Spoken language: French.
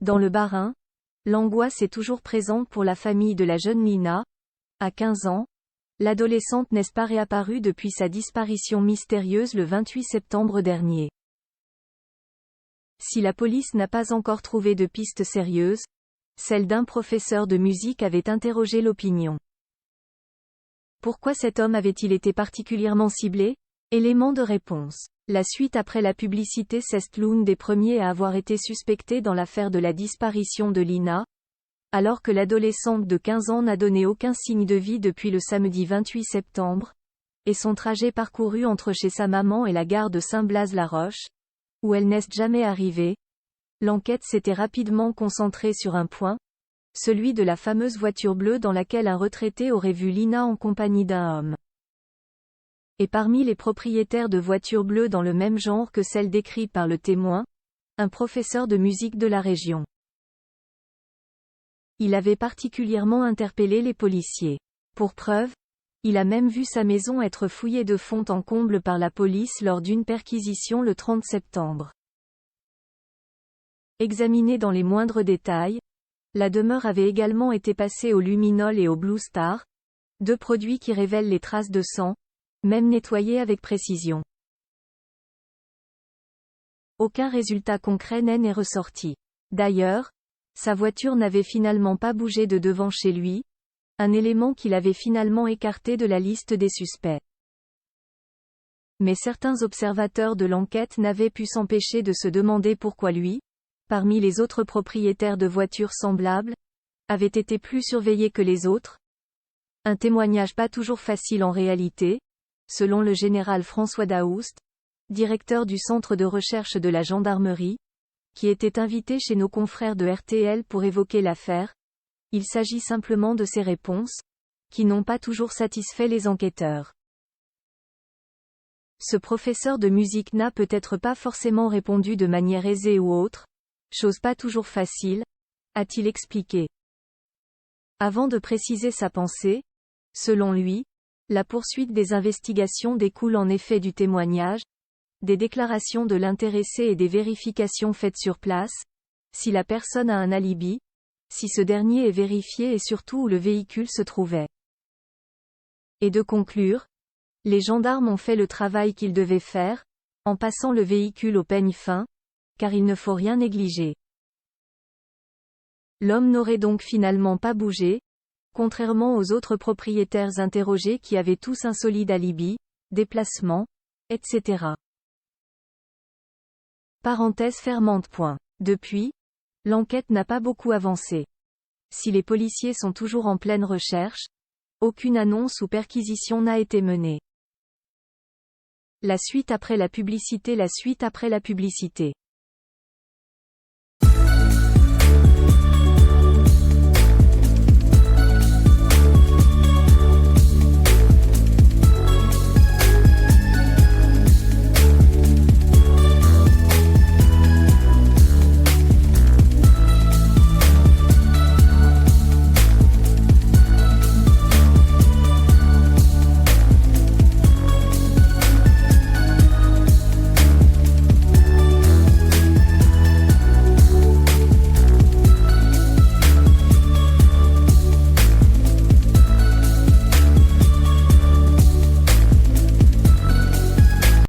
Dans le Bas-Rhin, l'angoisse est toujours présente pour la famille de la jeune Lina. À 15 ans, l'adolescente n'est pas réapparue depuis sa disparition mystérieuse le 28 septembre dernier. Si la police n'a pas encore trouvé de piste sérieuse, celle d'un professeur de musique avait interrogé l'opinion. Pourquoi cet homme avait-il été particulièrement ciblé? Élément de réponse. La suite après la publicité, c'est l'une des premiers à avoir été suspecté dans l'affaire de la disparition de Lina, alors que l'adolescente de 15 ans n'a donné aucun signe de vie depuis le samedi 28 septembre, et son trajet parcouru entre chez sa maman et la gare de Saint-Blaise-la-Roche, où elle n'est jamais arrivée. L'enquête s'était rapidement concentrée sur un point, celui de la fameuse voiture bleue dans laquelle un retraité aurait vu Lina en compagnie d'un homme. Et parmi les propriétaires de voitures bleues dans le même genre que celle décrite par le témoin, un professeur de musique de la région. Il avait particulièrement interpellé les policiers. Pour preuve, il a même vu sa maison être fouillée de fond en comble par la police lors d'une perquisition le 30 septembre. Examinée dans les moindres détails, la demeure avait également été passée au luminol et au Blue Star, deux produits qui révèlent les traces de sang, même nettoyées avec précision. Aucun résultat concret n'est ressorti. D'ailleurs, sa voiture n'avait finalement pas bougé de devant chez lui, un élément qu'il avait finalement écarté de la liste des suspects. Mais certains observateurs de l'enquête n'avaient pu s'empêcher de se demander pourquoi lui, parmi les autres propriétaires de voitures semblables, avait été plus surveillé que les autres. Un témoignage pas toujours facile en réalité, selon le général François Daoust, directeur du centre de recherche de la gendarmerie, qui était invité chez nos confrères de RTL pour évoquer l'affaire. Il s'agit simplement de ces réponses, qui n'ont pas toujours satisfait les enquêteurs. Ce professeur de musique n'a peut-être pas forcément répondu de manière aisée ou autre, chose pas toujours facile, a-t-il expliqué. Avant de préciser sa pensée, selon lui, la poursuite des investigations découle en effet du témoignage, des déclarations de l'intéressé et des vérifications faites sur place, si la personne a un alibi, si ce dernier est vérifié et surtout où le véhicule se trouvait. Et de conclure, les gendarmes ont fait le travail qu'ils devaient faire, en passant le véhicule au peigne fin, car il ne faut rien négliger. L'homme n'aurait donc finalement pas bougé, contrairement aux autres propriétaires interrogés qui avaient tous un solide alibi, déplacement, etc. Parenthèse fermante. Depuis, l'enquête n'a pas beaucoup avancé. Si les policiers sont toujours en pleine recherche, aucune annonce ou perquisition n'a été menée. La suite après la publicité.